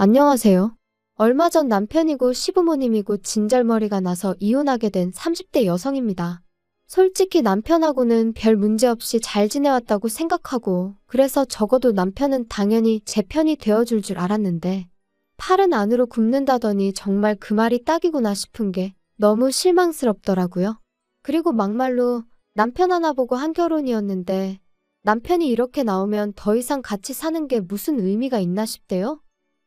안녕하세요. 얼마 전 남편이고 시부모님이고 진절머리가 나서 이혼하게 된 30대 여성입니다. 솔직히 남편하고는 별 문제 없이 잘 지내왔다고 생각하고, 그래서 적어도 남편은 당연히 제 편이 되어줄 줄 알았는데, 팔은 안으로 굽는다더니 정말 그 말이 딱이구나 싶은 게 너무 실망스럽더라고요. 그리고 막말로 남편 하나 보고 한 결혼이었는데, 남편이 이렇게 나오면 더 이상 같이 사는 게 무슨 의미가 있나 싶대요.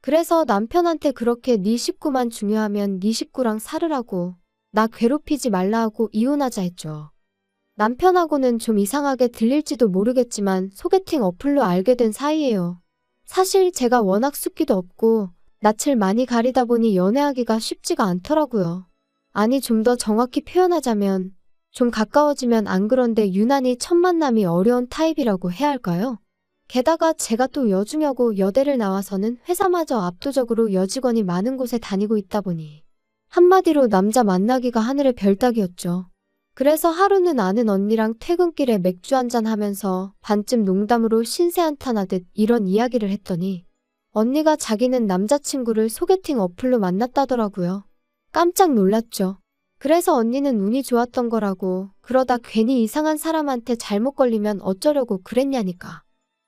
그래서 남편한테 그렇게 네 식구만 중요하면 네 식구랑 살으라고, 나 괴롭히지 말라 하고 이혼하자 했죠. 남편하고는 좀 이상하게 들릴지도 모르겠지만 소개팅 어플로 알게 된 사이예요. 사실 제가 워낙 숫기도 없고 낯을 많이 가리다 보니 연애하기가 쉽지가 않더라고요. 아니, 좀 더 정확히 표현하자면 좀 가까워지면 안 그런데 유난히 첫 만남이 어려운 타입이라고 해야 할까요? 게다가 제가 또 여중여고 여대를 나와서는 회사마저 압도적으로 여직원이 많은 곳에 다니고 있다 보니 한마디로 남자 만나기가 하늘의 별 따기였죠. 그래서 하루는 아는 언니랑 퇴근길에 맥주 한잔 하면서 반쯤 농담으로 신세 한탄하듯 이런 이야기를 했더니 언니가 자기는 남자친구를 소개팅 어플로 만났다더라고요. 깜짝 놀랐죠. 그래서 언니는 운이 좋았던 거라고, 그러다 괜히 이상한 사람한테 잘못 걸리면 어쩌려고 그랬냐니까.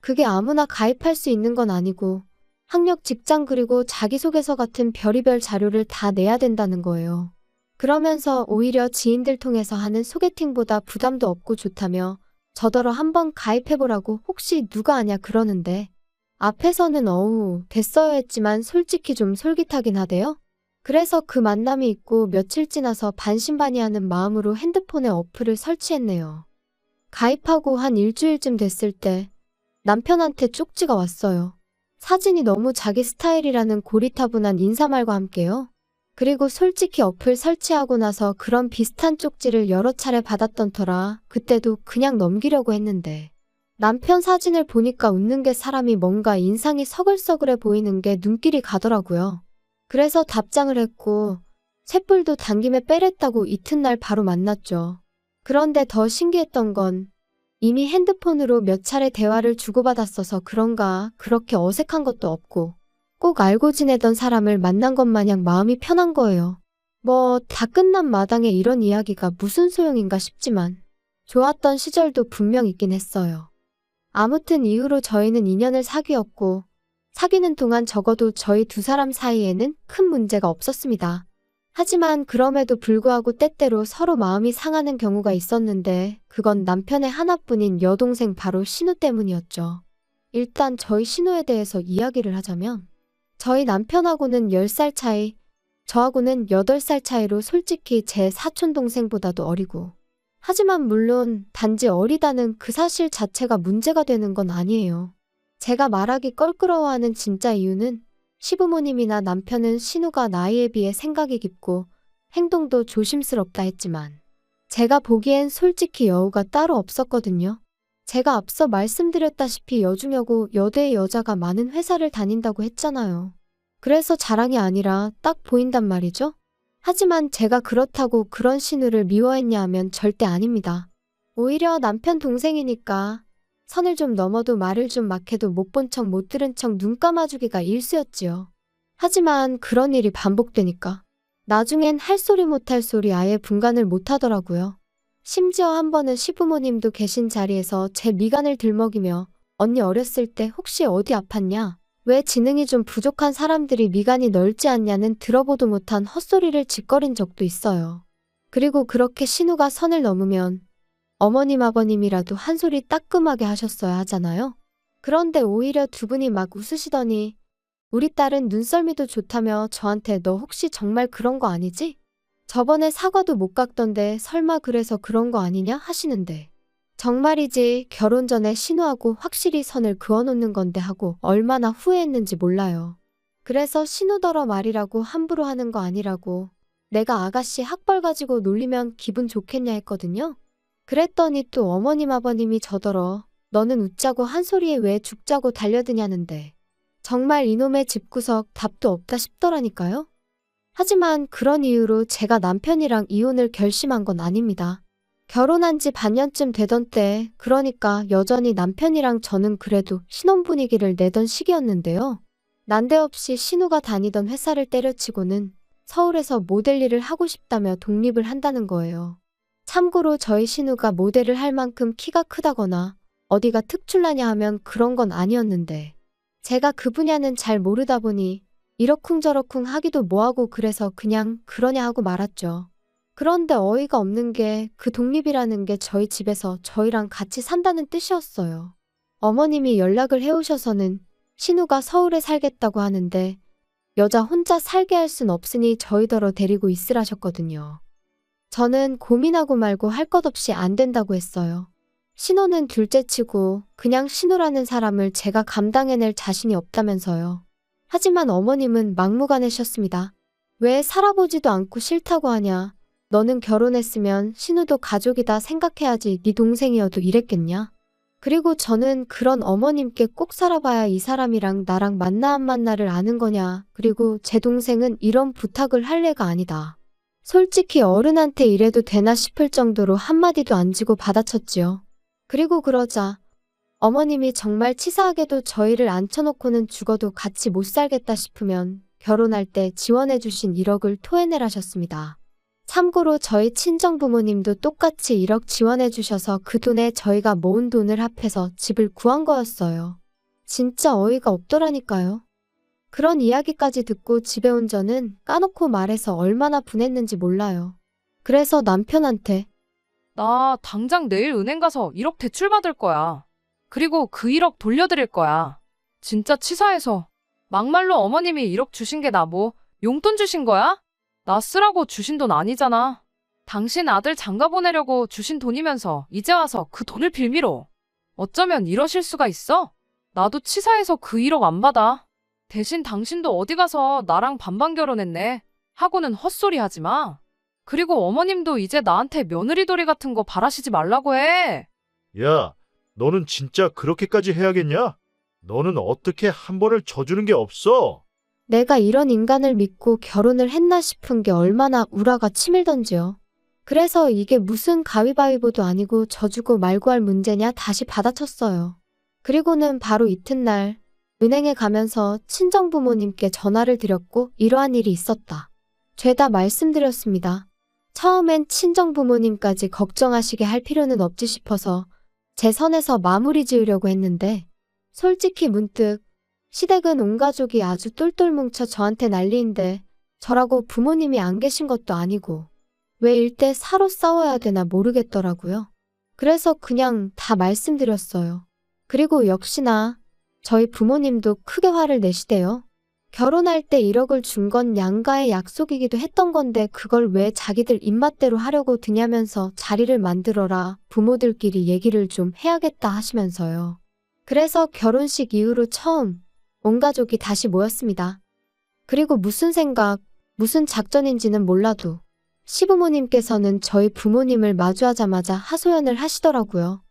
그게 아무나 가입할 수 있는 건 아니고 학력, 직장 그리고 자기소개서 같은 별의별 자료를 다 내야 된다는 거예요. 그러면서 오히려 지인들 통해서 하는 소개팅보다 부담도 없고 좋다며 저더러 한번 가입해보라고 혹시 누가 아냐 그러는데, 앞에서는 어우 됐어요 했지만 솔직히 좀 솔깃하긴 하대요. 그래서 그 만남이 있고 며칠 지나서 반신반의하는 마음으로 핸드폰에 어플을 설치했네요. 가입하고 한 일주일쯤 됐을 때 남편한테 쪽지가 왔어요. 사진이 너무 자기 스타일이라는 고리타분한 인사말과 함께요. 그리고 솔직히 어플 설치하고 나서 그런 비슷한 쪽지를 여러 차례 받았던 터라 그때도 그냥 넘기려고 했는데, 남편 사진을 보니까 웃는 게 사람이 뭔가 인상이 서글서글해 보이는 게 눈길이 가더라고요. 그래서 답장을 했고 쇳불도 당김에 빼랬다고 이튿날 바로 만났죠. 그런데 더 신기했던 건 이미 핸드폰으로 몇 차례 대화를 주고받았어서 그런가 그렇게 어색한 것도 없고 꼭 알고 지내던 사람을 만난 것 마냥 마음이 편한 거예요. 뭐 다 끝난 마당에 이런 이야기가 무슨 소용인가 싶지만 좋았던 시절도 분명 있긴 했어요. 아무튼 이후로 저희는 2년을 사귀었고 사귀는 동안 적어도 저희 두 사람 사이에는 큰 문제가 없었습니다. 하지만 그럼에도 불구하고 때때로 서로 마음이 상하는 경우가 있었는데 그건 남편의 하나뿐인 여동생 바로 신우 때문이었죠. 일단 저희 신우에 대해서 이야기를 하자면 저희 남편하고는 10살 차이, 저하고는 8살 차이로 솔직히 제 사촌동생보다도 어리고, 하지만 물론 단지 어리다는 그 사실 자체가 문제가 되는 건 아니에요. 제가 말하기 껄끄러워하는 진짜 이유는 시부모님이나 남편은 신우가 나이에 비해 생각이 깊고 행동도 조심스럽다 했지만 제가 보기엔 솔직히 여우가 따로 없었거든요. 제가 앞서 말씀드렸다시피 여중여고 여대의 여자가 많은 회사를 다닌다고 했잖아요. 그래서 자랑이 아니라 딱 보인단 말이죠. 하지만 제가 그렇다고 그런 신우를 미워했냐 하면 절대 아닙니다. 오히려 남편 동생이니까 선을 좀 넘어도 말을 좀 막 해도 못 본 척 못 들은 척 눈 감아주기가 일쑤였지요. 하지만 그런 일이 반복되니까 나중엔 할 소리 못할 소리 아예 분간을 못하더라고요. 심지어 한 번은 시부모님도 계신 자리에서 제 미간을 들먹이며 언니 어렸을 때 혹시 어디 아팠냐? 왜 지능이 좀 부족한 사람들이 미간이 넓지 않냐는 들어보도 못한 헛소리를 짓거린 적도 있어요. 그리고 그렇게 신우가 선을 넘으면 어머님 아버님이라도 한 소리 따끔하게 하셨어야 하잖아요. 그런데 오히려 두 분이 막 웃으시더니 우리 딸은 눈썰미도 좋다며 저한테 너 혹시 정말 그런 거 아니지? 저번에 사과도 못 깎던데 설마 그래서 그런 거 아니냐 하시는데, 정말이지 결혼 전에 신우하고 확실히 선을 그어놓는 건데 하고 얼마나 후회했는지 몰라요. 그래서 신우더러 말이라고 함부로 하는 거 아니라고, 내가 아가씨 학벌 가지고 놀리면 기분 좋겠냐 했거든요. 그랬더니 또 어머님 아버님이 저더러 너는 웃자고 한 소리에 왜 죽자고 달려드냐는데, 정말 이놈의 집구석 답도 없다 싶더라니까요. 하지만 그런 이유로 제가 남편이랑 이혼을 결심한 건 아닙니다. 결혼한 지 반년쯤 되던 때, 그러니까 여전히 남편이랑 저는 그래도 신혼 분위기를 내던 시기였는데요. 난데없이 신우가 다니던 회사를 때려치고는 서울에서 모델 일을 하고 싶다며 독립을 한다는 거예요. 참고로 저희 신우가 모델을 할 만큼 키가 크다거나 어디가 특출나냐 하면 그런 건 아니었는데 제가 그 분야는 잘 모르다 보니 이러쿵저러쿵 하기도 뭐하고 그래서 그냥 그러냐 하고 말았죠. 그런데 어이가 없는 게 그 독립이라는 게 저희 집에서 저희랑 같이 산다는 뜻이었어요. 어머님이 연락을 해오셔서는 신우가 서울에 살겠다고 하는데 여자 혼자 살게 할 순 없으니 저희더러 데리고 있으라셨거든요. 저는 고민하고 말고 할 것 없이 안 된다고 했어요. 신호는 둘째치고 그냥 신우라는 사람을 제가 감당해낼 자신이 없다면서요. 하지만 어머님은 막무가내셨습니다. 왜 살아보지도 않고 싫다고 하냐. 너는 결혼했으면 신우도 가족이다 생각해야지 네 동생이어도 이랬겠냐. 그리고 저는 그런 어머님께 꼭 살아봐야 이 사람이랑 나랑 만나 안 만나를 아는 거냐. 그리고 제 동생은 이런 부탁을 할 애가 아니다. 솔직히 어른한테 이래도 되나 싶을 정도로 한마디도 안 지고 받아쳤지요. 그리고 그러자 어머님이 정말 치사하게도 저희를 앉혀놓고는 죽어도 같이 못 살겠다 싶으면 결혼할 때 지원해주신 1억을 토해내라셨습니다. 참고로 저희 친정부모님도 똑같이 1억 지원해주셔서 그 돈에 저희가 모은 돈을 합해서 집을 구한 거였어요. 진짜 어이가 없더라니까요. 그런 이야기까지 듣고 집에 온 저는 까놓고 말해서 얼마나 분했는지 몰라요. 그래서 남편한테 나 당장 내일 은행 가서 1억 대출받을 거야. 그리고 그 1억 돌려드릴 거야. 진짜 치사해서. 막말로 어머님이 1억 주신 게 나 뭐 용돈 주신 거야? 나 쓰라고 주신 돈 아니잖아. 당신 아들 장가 보내려고 주신 돈이면서 이제 와서 그 돈을 빌미로. 어쩌면 이러실 수가 있어? 나도 치사해서 그 1억 안 받아. 대신 당신도 어디 가서 나랑 반반 결혼했네 하고는 헛소리 하지 마. 그리고 어머님도 이제 나한테 며느리돌이 같은 거 바라시지 말라고 해. 야, 너는 진짜 그렇게까지 해야겠냐? 너는 어떻게 한 번을 져주는 게 없어? 내가 이런 인간을 믿고 결혼을 했나 싶은 게 얼마나 우라가 치밀던지요. 그래서 이게 무슨 가위바위보도 아니고 져주고 말고 할 문제냐 다시 받아쳤어요. 그리고는 바로 이튿날 은행에 가면서 친정부모님께 전화를 드렸고 이러한 일이 있었다. 죄다 말씀드렸습니다. 처음엔 친정부모님까지 걱정하시게 할 필요는 없지 싶어서 제 선에서 마무리 지으려고 했는데 솔직히 문득 시댁은 온 가족이 아주 똘똘 뭉쳐 저한테 난리인데 저라고 부모님이 안 계신 것도 아니고 왜 일대 사로 싸워야 되나 모르겠더라고요. 그래서 그냥 다 말씀드렸어요. 그리고 역시나 저희 부모님도 크게 화를 내시대요. 결혼할 때 1억을 준 건 양가의 약속이기도 했던 건데 그걸 왜 자기들 입맛대로 하려고 드냐면서 자리를 만들어라 부모들끼리 얘기를 좀 해야겠다 하시면서요. 그래서 결혼식 이후로 처음 온 가족이 다시 모였습니다. 그리고 무슨 생각, 무슨 작전인지는 몰라도 시부모님께서는 저희 부모님을 마주하자마자 하소연을 하시더라고요.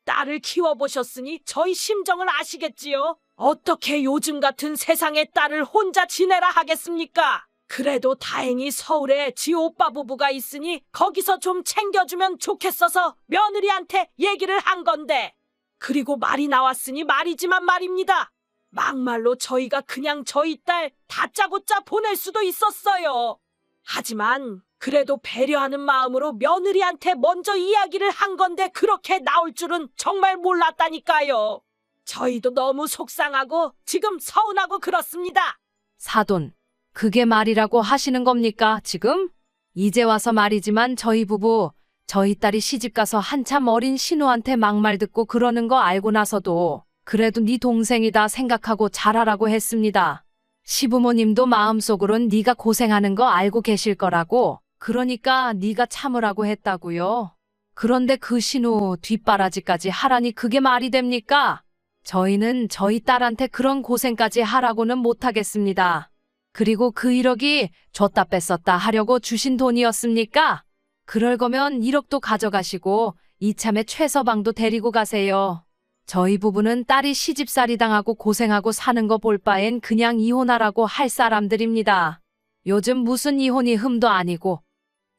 딸을 키워보셨으니 저희 심정을 아시겠지요? 어떻게 요즘 같은 세상에 딸을 혼자 지내라 하겠습니까? 그래도 다행히 서울에 지 오빠 부부가 있으니 거기서 좀 챙겨주면 좋겠어서 며느리한테 얘기를 한 건데. 그리고 말이 나왔으니 말이지만 말입니다. 막말로 저희가 그냥 저희 딸 다짜고짜 보낼 수도 있었어요. 하지만 그래도 배려하는 마음으로 며느리한테 먼저 이야기를 한 건데 그렇게 나올 줄은 정말 몰랐다니까요. 저희도 너무 속상하고 지금 서운하고 그렇습니다. 사돈, 그게 말이라고 하시는 겁니까, 지금? 이제 와서 말이지만 저희 부부, 저희 딸이 시집가서 한참 어린 신우한테 막말 듣고 그러는 거 알고 나서도 그래도 네 동생이다 생각하고 잘하라고 했습니다. 시부모님도 마음속으론 네가 고생하는 거 알고 계실 거라고, 그러니까 네가 참으라고 했다고요. 그런데 그 신우 뒷바라지까지 하라니 그게 말이 됩니까? 저희는 저희 딸한테 그런 고생까지 하라고는 못하겠습니다. 그리고 그 1억이 줬다 뺐었다 하려고 주신 돈이었습니까? 그럴 거면 1억도 가져가시고 이참에 최서방도 데리고 가세요. 저희 부부는 딸이 시집살이 당하고 고생하고 사는 거 볼 바엔 그냥 이혼하라고 할 사람들입니다. 요즘 무슨 이혼이 흠도 아니고.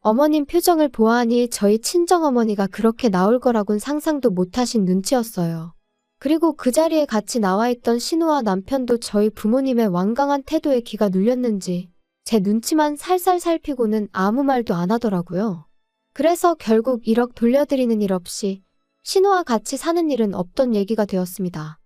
어머님 표정을 보아하니 저희 친정어머니가 그렇게 나올 거라곤 상상도 못하신 눈치였어요. 그리고 그 자리에 같이 나와 있던 신우와 남편도 저희 부모님의 완강한 태도에 기가 눌렸는지 제 눈치만 살살 살피고는 아무 말도 안 하더라고요. 그래서 결국 1억 돌려드리는 일 없이 신우와 같이 사는 일은 없던 얘기가 되었습니다.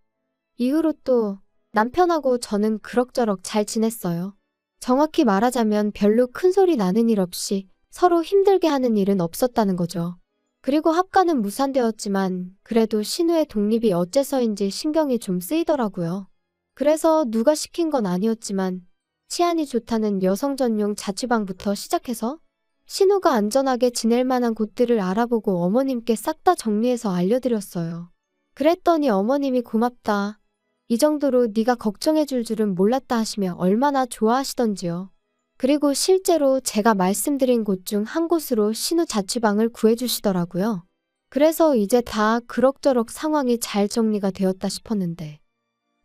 이후로 또 남편하고 저는 그럭저럭 잘 지냈어요. 정확히 말하자면 별로 큰 소리 나는 일 없이 서로 힘들게 하는 일은 없었다는 거죠. 그리고 합가는 무산되었지만 그래도 신우의 독립이 어째서인지 신경이 좀 쓰이더라고요. 그래서 누가 시킨 건 아니었지만 치안이 좋다는 여성 전용 자취방부터 시작해서 신우가 안전하게 지낼 만한 곳들을 알아보고 어머님께 싹 다 정리해서 알려드렸어요. 그랬더니 어머님이 고맙다. 이 정도로 네가 걱정해줄 줄은 몰랐다 하시며 얼마나 좋아하시던지요. 그리고 실제로 제가 말씀드린 곳 중 한 곳으로 신우 자취방을 구해주시더라고요. 그래서 이제 다 그럭저럭 상황이 잘 정리가 되었다 싶었는데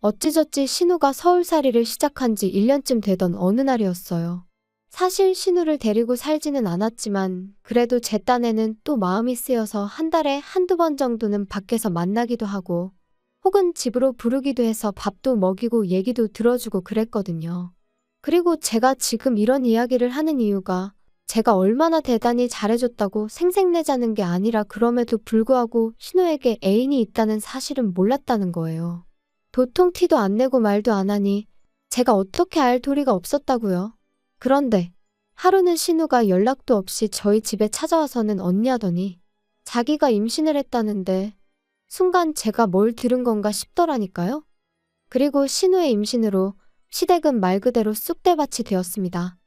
어찌저찌 신우가 서울살이를 시작한 지 1년쯤 되던 어느 날이었어요. 사실 신우를 데리고 살지는 않았지만 그래도 제 딴에는 또 마음이 쓰여서 한 달에 한두 번 정도는 밖에서 만나기도 하고 혹은 집으로 부르기도 해서 밥도 먹이고 얘기도 들어주고 그랬거든요. 그리고 제가 지금 이런 이야기를 하는 이유가 제가 얼마나 대단히 잘해줬다고 생색내자는 게 아니라 그럼에도 불구하고 신우에게 애인이 있다는 사실은 몰랐다는 거예요. 도통 티도 안 내고 말도 안 하니 제가 어떻게 알 도리가 없었다고요. 그런데 하루는 신우가 연락도 없이 저희 집에 찾아와서는 언니 하더니 자기가 임신을 했다는데 순간 제가 뭘 들은 건가 싶더라니까요. 그리고 신우의 임신으로 시댁은 말 그대로 쑥대밭이 되었습니다.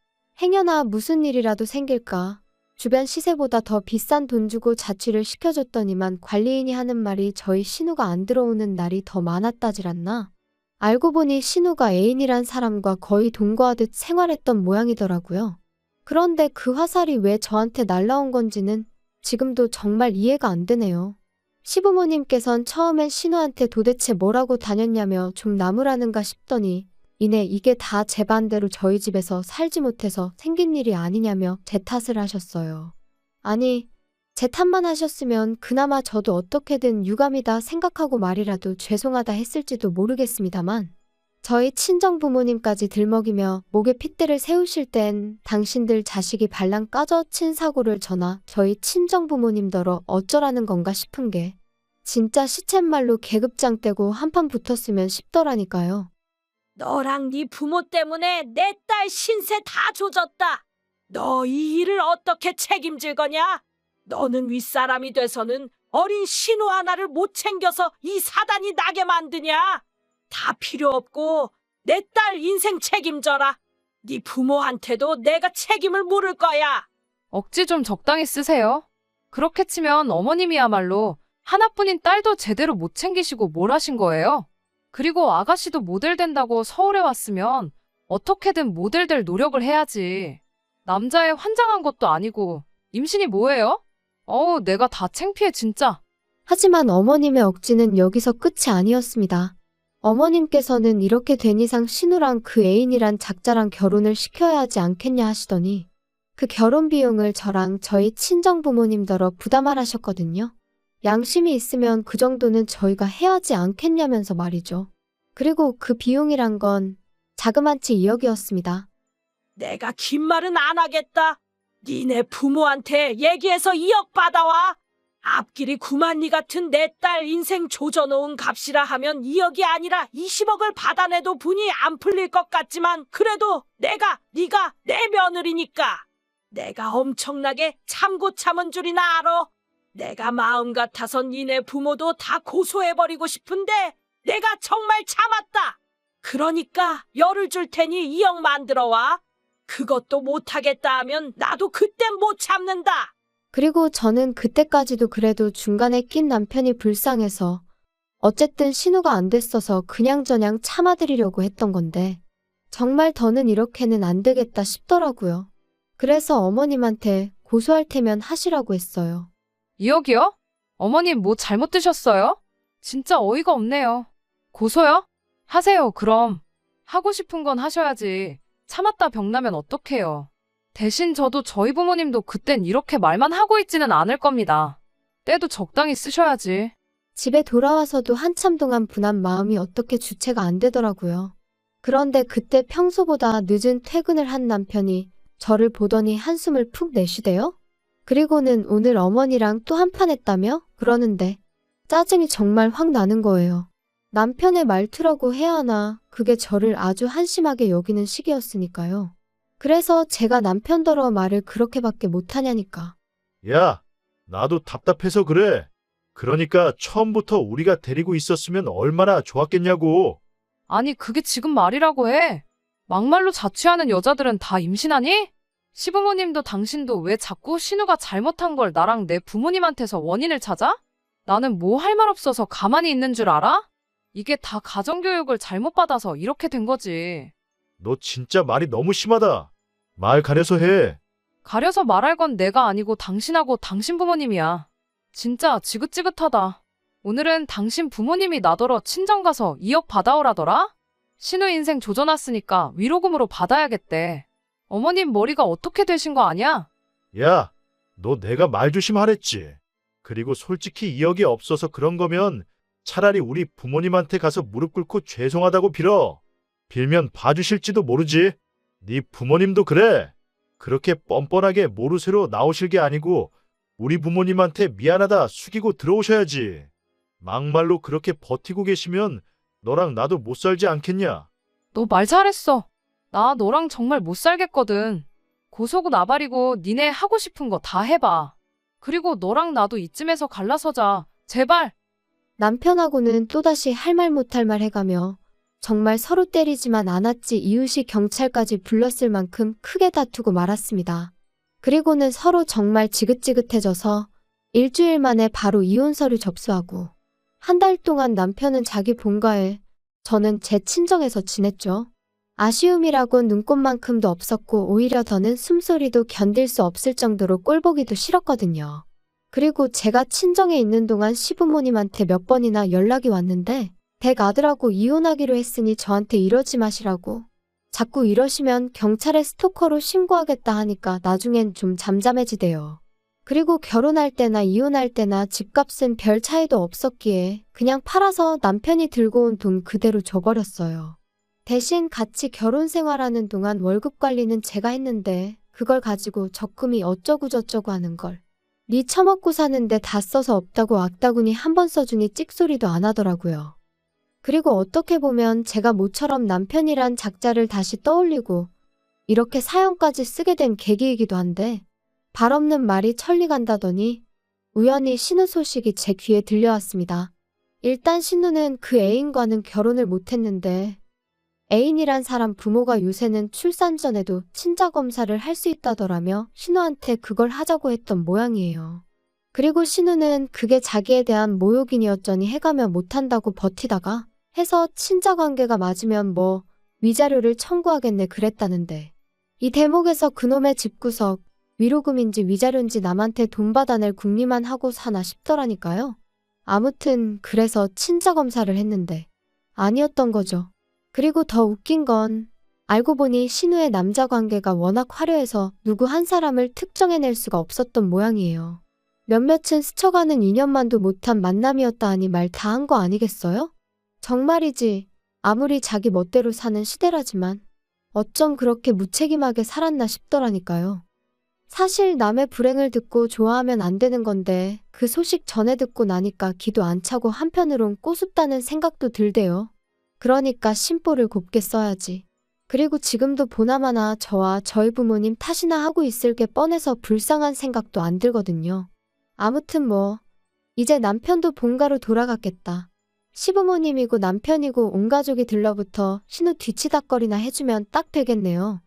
행여나 무슨 일이라도 생길까 주변 시세보다 더 비싼 돈 주고 자취를 시켜줬더니만 관리인이 하는 말이 저희 신우가 안 들어오는 날이 더 많았다질 않나. 알고 보니 신우가 애인이란 사람과 거의 동거하듯 생활했던 모양이더라고요. 그런데 그 화살이 왜 저한테 날라온 건지는 지금도 정말 이해가 안 되네요. 시부모님께선 처음엔 신우한테 도대체 뭐라고 다녔냐며 좀 나무라는가 싶더니 이내 이게 다 제 반대로 저희 집에서 살지 못해서 생긴 일이 아니냐며 제 탓을 하셨어요. 아니, 제 탓만 하셨으면 그나마 저도 어떻게든 유감이다 생각하고 말이라도 죄송하다 했을지도 모르겠습니다만 저희 친정부모님까지 들먹이며 목에 핏대를 세우실 땐 당신들 자식이 발랑 까져 친 사고를 전하 저희 친정부모님더러 어쩌라는 건가 싶은 게 진짜 시쳇말로 계급장 떼고 한판 붙었으면 싶더라니까요. 너랑 네 부모 때문에 내 딸 신세 다 조졌다. 너 이 일을 어떻게 책임질 거냐? 너는 윗사람이 돼서는 어린 신우 하나를 못 챙겨서 이 사단이 나게 만드냐? 다 필요 없고 내 딸 인생 책임져라. 네 부모한테도 내가 책임을 물을 거야. 억지 좀 적당히 쓰세요. 그렇게 치면 어머님이야말로 하나뿐인 딸도 제대로 못 챙기시고 뭘 하신 거예요? 그리고 아가씨도 모델 된다고 서울에 왔으면 어떻게든 모델 될 노력을 해야지. 남자애 환장한 것도 아니고 임신이 뭐예요? 내가 다 창피해 진짜. 하지만 어머님의 억지는 여기서 끝이 아니었습니다. 어머님께서는 이렇게 된 이상 신우랑 그 애인이란 작자랑 결혼을 시켜야 하지 않겠냐 하시더니 그 결혼 비용을 저랑 저희 친정부모님더러 부담을 하셨거든요. 양심이 있으면 그 정도는 저희가 해야 하지 않겠냐면서 말이죠. 그리고 그 비용이란 건 자그만치 2억이었습니다. 내가 긴 말은 안 하겠다. 니네 부모한테 얘기해서 2억 받아와. 앞길이 구만리 같은 내 딸 인생 조져놓은 값이라 하면 2억이 아니라 20억을 받아내도 분이 안 풀릴 것 같지만 그래도 네가 내 며느리니까 내가 엄청나게 참고 참은 줄이나 알아. 내가 마음 같아선 니네 부모도 다 고소해버리고 싶은데 내가 정말 참았다. 그러니까 열을 줄 테니 2억 만들어와. 그것도 못하겠다 하면 나도 그땐 못 참는다. 그리고 저는 그때까지도 그래도 중간에 낀 남편이 불쌍해서 어쨌든 신우가 안 됐어서 그냥저냥 참아드리려고 했던 건데 정말 더는 이렇게는 안 되겠다 싶더라고요. 그래서 어머님한테 고소할 테면 하시라고 했어요. 2억이요? 어머님 뭐 잘못 드셨어요? 진짜 어이가 없네요. 고소요? 하세요 그럼. 하고 싶은 건 하셔야지. 참았다 병나면 어떡해요. 대신 저도 저희 부모님도 그땐 이렇게 말만 하고 있지는 않을 겁니다. 때도 적당히 쓰셔야지. 집에 돌아와서도 한참 동안 분한 마음이 어떻게 주체가 안 되더라고요. 그런데 그때 평소보다 늦은 퇴근을 한 남편이 저를 보더니 한숨을 푹 내쉬대요. 그리고는 오늘 어머니랑 또 한판 했다며 그러는데 짜증이 정말 확 나는 거예요. 남편의 말투라고 해야 하나 그게 저를 아주 한심하게 여기는 시기였으니까요. 그래서 제가 남편더러 말을 그렇게밖에 못하냐니까. 야, 나도 답답해서 그래. 그러니까 처음부터 우리가 데리고 있었으면 얼마나 좋았겠냐고. 아니, 그게 지금 말이라고 해. 막말로 자취하는 여자들은 다 임신하니? 시부모님도 당신도 왜 자꾸 신우가 잘못한 걸 나랑 내 부모님한테서 원인을 찾아? 나는 뭐 할 말 없어서 가만히 있는 줄 알아? 이게 다 가정교육을 잘못 받아서 이렇게 된 거지. 너 진짜 말이 너무 심하다. 말 가려서 해. 가려서 말할 건 내가 아니고 당신하고 당신 부모님이야. 진짜 지긋지긋하다. 오늘은 당신 부모님이 나더러 친정 가서 2억 받아오라더라? 신우 인생 조져놨으니까 위로금으로 받아야겠대. 어머님 머리가 어떻게 되신 거 아냐? 야, 너 내가 말 조심하랬지. 그리고 솔직히 2억이 없어서 그런 거면 차라리 우리 부모님한테 가서 무릎 꿇고 죄송하다고 빌어. 빌면 봐주실지도 모르지. 네 부모님도 그래. 그렇게 뻔뻔하게 모르쇠로 나오실 게 아니고 우리 부모님한테 미안하다 숙이고 들어오셔야지. 막말로 그렇게 버티고 계시면 너랑 나도 못 살지 않겠냐? 너 말 잘했어. 나 너랑 정말 못 살겠거든. 고소고 나발이고 니네 하고 싶은 거 다 해봐. 그리고 너랑 나도 이쯤에서 갈라서자. 제발. 남편하고는 또다시 할 말 못할 말 해가며 정말 서로 때리지만 않았지 이웃이 경찰까지 불렀을 만큼 크게 다투고 말았습니다. 그리고는 서로 정말 지긋지긋해져서 일주일 만에 바로 이혼 서류 접수하고 한 달 동안 남편은 자기 본가에 저는 제 친정에서 지냈죠. 아쉬움이라곤 눈꽃만큼도 없었고 오히려 더는 숨소리도 견딜 수 없을 정도로 꼴보기도 싫었거든요. 그리고 제가 친정에 있는 동안 시부모님한테 몇 번이나 연락이 왔는데 댁 아들하고 이혼하기로 했으니 저한테 이러지 마시라고. 자꾸 이러시면 경찰에 스토커로 신고하겠다 하니까 나중엔 좀 잠잠해지대요. 그리고 결혼할 때나 이혼할 때나 집값은 별 차이도 없었기에 그냥 팔아서 남편이 들고 온 돈 그대로 줘버렸어요. 대신 같이 결혼 생활하는 동안 월급 관리는 제가 했는데 그걸 가지고 적금이 어쩌고저쩌고 하는 걸. 니 처먹고 사는데 다 써서 없다고 악다구니 한 번 써주니 찍소리도 안 하더라고요. 그리고 어떻게 보면 제가 모처럼 남편이란 작자를 다시 떠올리고 이렇게 사연까지 쓰게 된 계기이기도 한데 발 없는 말이 천리 간다더니 우연히 신우 소식이 제 귀에 들려왔습니다. 일단 신우는 그 애인과는 결혼을 못했는데 애인이란 사람 부모가 요새는 출산 전에도 친자 검사를 할 수 있다더라며 신우한테 그걸 하자고 했던 모양이에요. 그리고 신우는 그게 자기에 대한 모욕이었더니 해가며 못한다고 버티다가 해서 친자 관계가 맞으면 뭐 위자료를 청구하겠네 그랬다는데 이 대목에서 그놈의 집구석 위로금인지 위자료인지 남한테 돈 받아낼 궁리만 하고 사나 싶더라니까요. 아무튼 그래서 친자 검사를 했는데 아니었던 거죠. 그리고 더 웃긴 건 알고 보니 신우의 남자 관계가 워낙 화려해서 누구 한 사람을 특정해낼 수가 없었던 모양이에요. 몇몇은 스쳐가는 인연만도 못한 만남이었다 하니 말 다 한 거 아니겠어요? 정말이지 아무리 자기 멋대로 사는 시대라지만 어쩜 그렇게 무책임하게 살았나 싶더라니까요. 사실 남의 불행을 듣고 좋아하면 안 되는 건데 그 소식 전해 듣고 나니까 기도 안 차고 한편으론 꼬숩다는 생각도 들대요. 그러니까 심보를 곱게 써야지. 그리고 지금도 보나마나 저와 저희 부모님 탓이나 하고 있을 게 뻔해서 불쌍한 생각도 안 들거든요. 아무튼 뭐 이제 남편도 본가로 돌아갔겠다. 시부모님이고 남편이고 온 가족이 들러붙어 신우 뒤치다꺼리나 해주면 딱 되겠네요.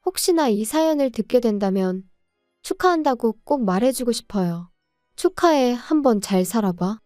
혹시나 이 사연을 듣게 된다면 축하한다고 꼭 말해주고 싶어요. 축하해, 한번 잘 살아봐.